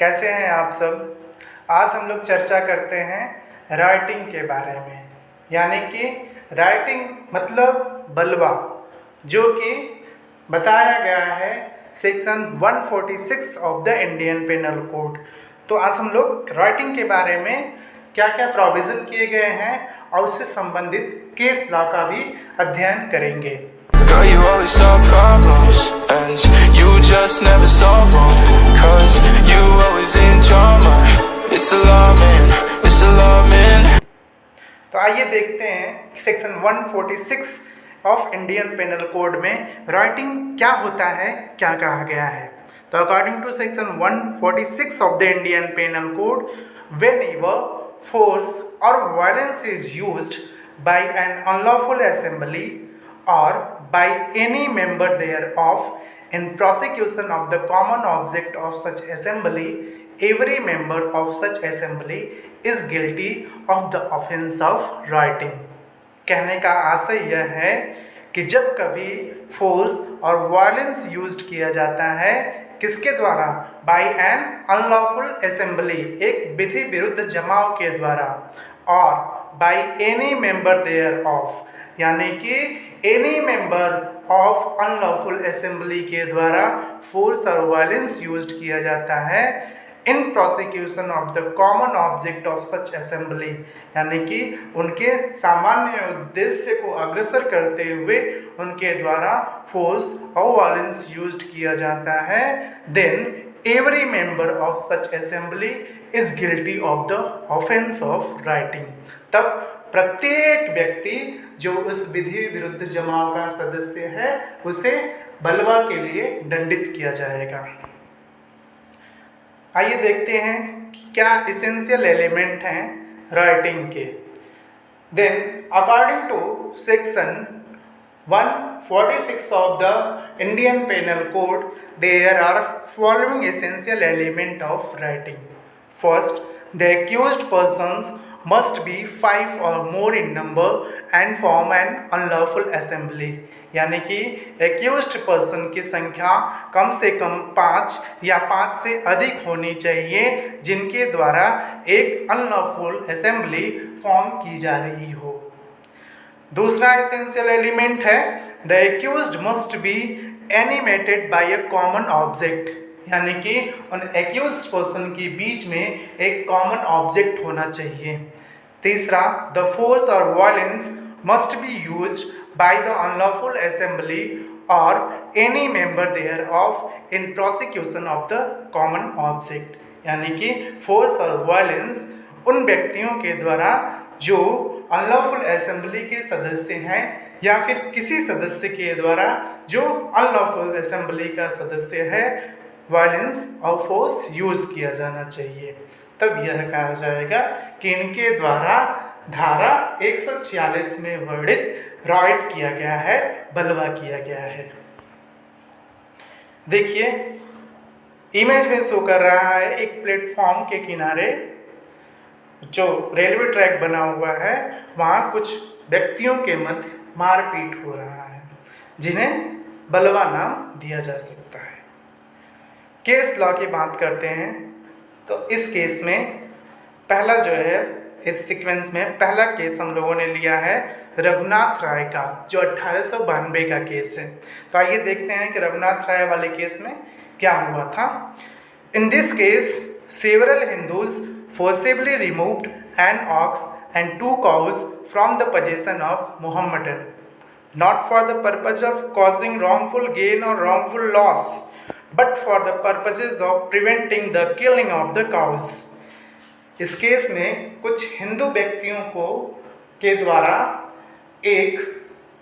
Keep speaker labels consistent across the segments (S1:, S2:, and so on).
S1: कैसे हैं आप सब। आज हम लोग चर्चा करते हैं राइटिंग के बारे में, यानी कि राइटिंग मतलब बलवा, जो कि बताया गया है section 146 of the Indian penal code. तो आज हम लोग राइटिंग के बारे में क्या क्या प्रोविज़न किए गए हैं और उससे संबंधित केस लॉ का भी अध्ययन करेंगे।
S2: Girl, you always solve problems, and you just never solve them, 'cause you always in drama. It's alarming, it's alarming.
S1: तो आइए देखते हैं section 146 of Indian penal code में राइटिंग क्या होता है, क्या कहा गया है। तो according to section 146 of the Indian penal code, whenever force और violence is used by an unlawful assembly or by any member thereof in prosecution of the common object of such assembly, every member of such assembly is guilty of the offense of writing। कहने का आशय यह है कि जब कभी force और violence used किया जाता है, किसके द्वारा? बाय एन अनलॉफुल असेंबली, एक विधि विरुद्ध जमाव के द्वारा, और बाय एनी मेंबर देयरऑफ, यानी कि any member of unlawful assembly के द्वारा फोर्स और वायलेंस यूज्ड किया जाता है in prosecution of the common object of such assembly, यानी कि उनके सामान्य उद्देश्य को अग्रसर करते हुए उनके द्वारा फोर्स और वायलेंस यूज्ड किया जाता है, then every member of such assembly is guilty of the offence of rioting. तब प्रत्येक व्यक्ति जो उस विधि विरुद्ध जमाव का सदस्य है, उसे बलवा के लिए दंडित किया जाएगा। आइए देखते हैं कि क्या इसेंशियल एलिमेंट हैं राइटिंग के। Then according to section 146 of the Indian penal code, there are following essential element of rioting. First, the accused persons must be 5 or more in number and form an unlawful assembly, यानी कि accused person की संख्या कम से कम 5 या 5 से अधिक होनी चाहिए, जिनके द्वारा एक अनलॉफुल असेंबली फॉर्म की जा रही हो। दूसरा एसेंशियल एलिमेंट है the accused must be animated by a common object, यानी कि उन एक्यूज्ड पर्सन के बीच में एक कॉमन ऑब्जेक्ट होना चाहिए। तीसरा, द फोर्स और violence must be used by the unlawful assembly और any member thereof in prosecution of the common object, यानी कि फोर्स और वायलेंस उन व्यक्तियों के द्वारा जो अनलॉफुल असेंबली के सदस्य हैं या फिर किसी सदस्य के द्वारा जो अनलॉफुल असेंबली का सदस्य है, वायलेंस और फोर्स यूज किया जाना चाहिए। तब यह कहा जाएगा कि इनके द्वारा धारा 146 में वर्णित राइट किया गया है, बलवा किया गया है। देखिए इमेज में शो कर रहा है एक प्लेटफॉर्म के किनारे जो रेलवे ट्रैक बना हुआ है, वहाँ कुछ व्यक्तियों के मध्य मारपीट हो रहा है, जिन्हें बलवा नाम दिया जा सकता है। केस लॉ की बात करते हैं तो इस केस में पहला जो है, इस सीक्वेंस में पहला केस हम लोगों ने लिया है रघुनाथ राय का, जो 1892 का केस है। तो आइए देखते हैं कि रघुनाथ राय वाले केस में क्या हुआ था। इन this case several Hindus forcibly removed an ox and 2 cows from the possession of Mohammedan, not for the purpose of causing wrongful gain or wrongful loss, but for the purposes of preventing the killing of the cows। इस case में कुछ हिंदू व्यक्तियों को के द्वारा एक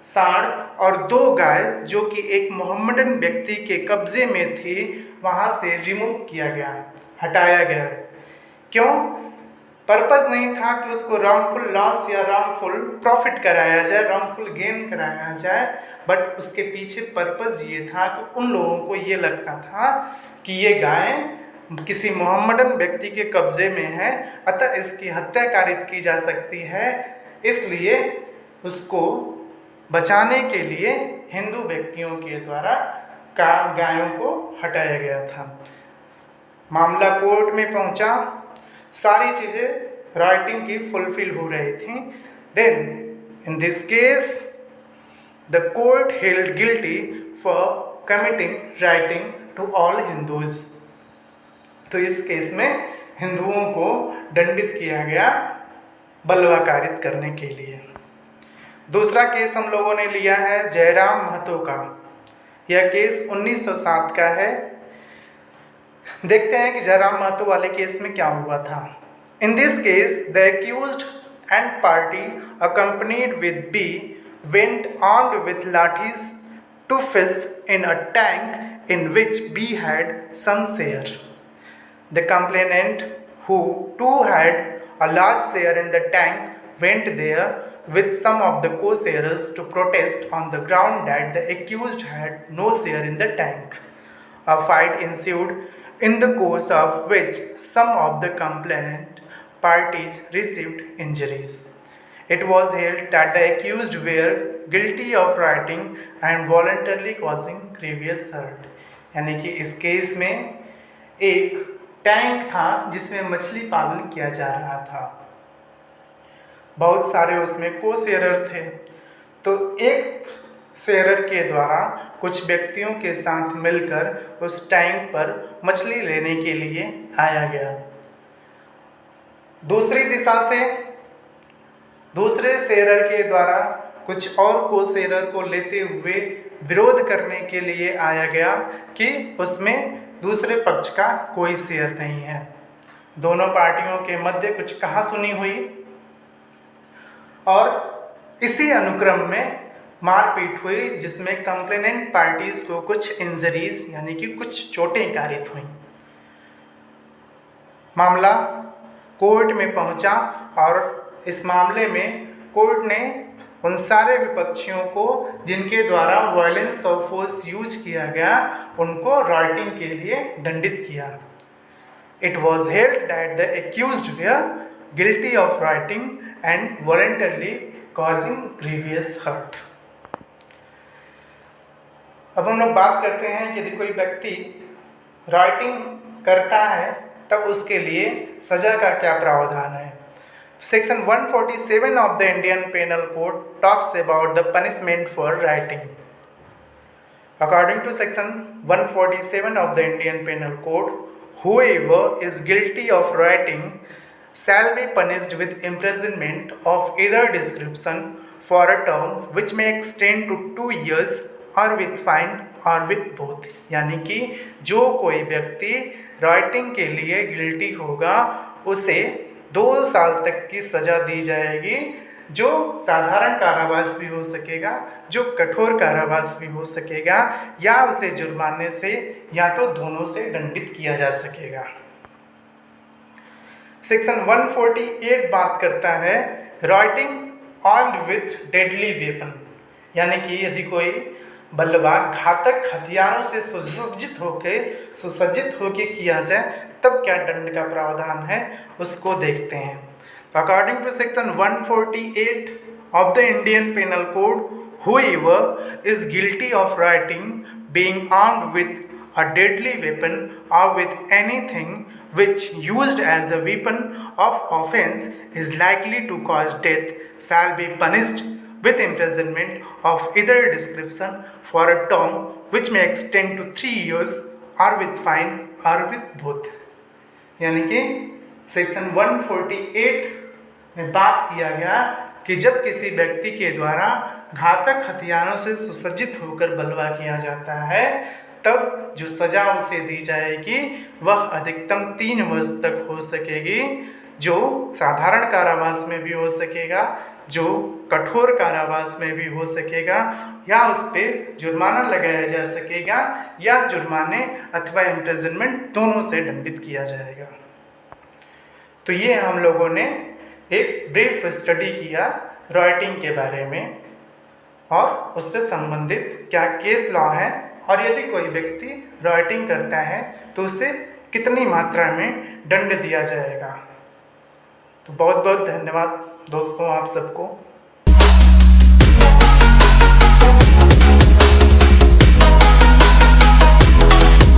S1: सांड और 2 गाय जो कि एक मोहम्मदन व्यक्ति के कब्जे में थी, वहाँ से रिमूव किया गया, हटाया गया। क्यों? पर्पस नहीं था कि उसको रॉन्गफुल लॉस या रॉन्गफुल प्रॉफिट कराया जाए, रॉन्गफुल गेन कराया जाए, बट उसके पीछे पर्पस ये था कि उन लोगों को ये लगता था कि ये गाय किसी मोहम्मदन व्यक्ति के कब्जे में है, अतः इसकी हत्या कारित की जा सकती है, इसलिए उसको बचाने के लिए हिंदू व्यक्तियों के द्वारा गायों को हटाया गया था। मामला कोर्ट में पहुंचा, सारी चीज़ें राइटिंग की फुलफिल हो रही थी। Then in this case the court held guilty for committing rioting to all Hindus. तो इस केस में हिंदुओं को दंडित किया गया बलवा कारित करने के लिए। दूसरा केस हम लोगों ने लिया है जयराम महतो का। यह केस 1907 का है। देखते हैं कि जयराम महतो वाले केस में क्या हुआ था। इन this case the accused and party accompanied with B went armed with lathis to fish in a tank in which B had some share. The complainant, who too had a large share in the tank, went there with some of the co-sharers to protest on the ground that the accused had no share in the tank. A fight ensued, in the course of which some of the complainant parties received injuries. It was held that the accused were guilty of rioting and voluntarily causing grievous hurt. यानी कि इस case में एक tank था जिसमें मछली पालन किया जा रहा था। बहुत सारे उसमें को शेरर थे। तो एक शेरर के द्वारा कुछ व्यक्तियों के साथ मिलकर उस टैंक पर मछली लेने के लिए आया गया। दूसरी दिशा से दूसरे शेरर के द्वारा कुछ और को शेरर को लेते हुए विरोध करने के लिए आया गया कि उसमें दूसरे पक्ष का कोई शेयर नहीं है। दोनों पार्टियों के मध्य कुछ कहासुनी हुई और इसी अनुक्रम में मारपीट हुई, जिसमें कंप्लेनेंट पार्टीज को कुछ इंजरीज यानी कि कुछ चोटें कारित हुई। मामला कोर्ट में पहुंचा और इस मामले में कोर्ट ने उन सारे विपक्षियों को जिनके द्वारा वायलेंस ऑफ फोर्स यूज किया गया उनको राइटिंग के लिए दंडित किया। It was held that the accused were guilty of rioting and voluntarily causing grievous hurt. अब हम लोग बात करते हैं कि यदि कोई व्यक्ति राइटिंग करता है तब उसके लिए सजा का क्या प्रावधान है। Section 147 of the Indian Penal Code talks about the punishment for writing. According to Section 147 of the Indian Penal Code, whoever is guilty of writing shall be punished with imprisonment of either description for a term which may extend to 2 years or with fine or with both। यानी कि जो कोई व्यक्ति writing के लिए guilty होगा उसे 2 साल तक की सजा दी जाएगी, जो साधारण कारावास भी हो सकेगा, जो कठोर कारावास भी हो सकेगा, या उसे जुर्माने से या तो दोनों से दंडित किया जा सकेगा। सेक्शन 148 बात करता है writing armed with deadly weapon, यानी कि यदि कोई बल्लवा घातक हथियारों से सुसज्जित होके किया जाए तब क्या दंड का प्रावधान है उसको देखते हैं। According to section 148 of the Indian penal code, whoever is guilty of writing being armed with a deadly weapon or with anything which used as a weapon of offense is likely to cause death shall be punished with imprisonment of either description for a term which may extend to 3 years or with fine or with both। यानी कि section 148 में बात किया गया कि जब किसी व्यक्ति के द्वारा घातक हथियारों से सुसज्जित होकर बलवा किया जाता है तब जो सजा उसे दी जाएगी वह अधिकतम 3 वर्ष तक हो सकेगी, जो साधारण कारावास में भी हो सकेगा, जो कठोर कारावास में भी हो सकेगा, या उस पर जुर्माना लगाया जा सकेगा या जुर्माने अथवा इम्प्रिजनमेंट दोनों से दंडित किया जाएगा। तो ये हम लोगों ने एक ब्रीफ स्टडी किया राइटिंग के बारे में और उससे संबंधित क्या केस लॉ है, और यदि कोई व्यक्ति राइटिंग करता है तो उसे कितनी मात्रा में दंड दिया जाएगा। तो बहुत बहुत धन्यवाद दोस्तों आप सबको।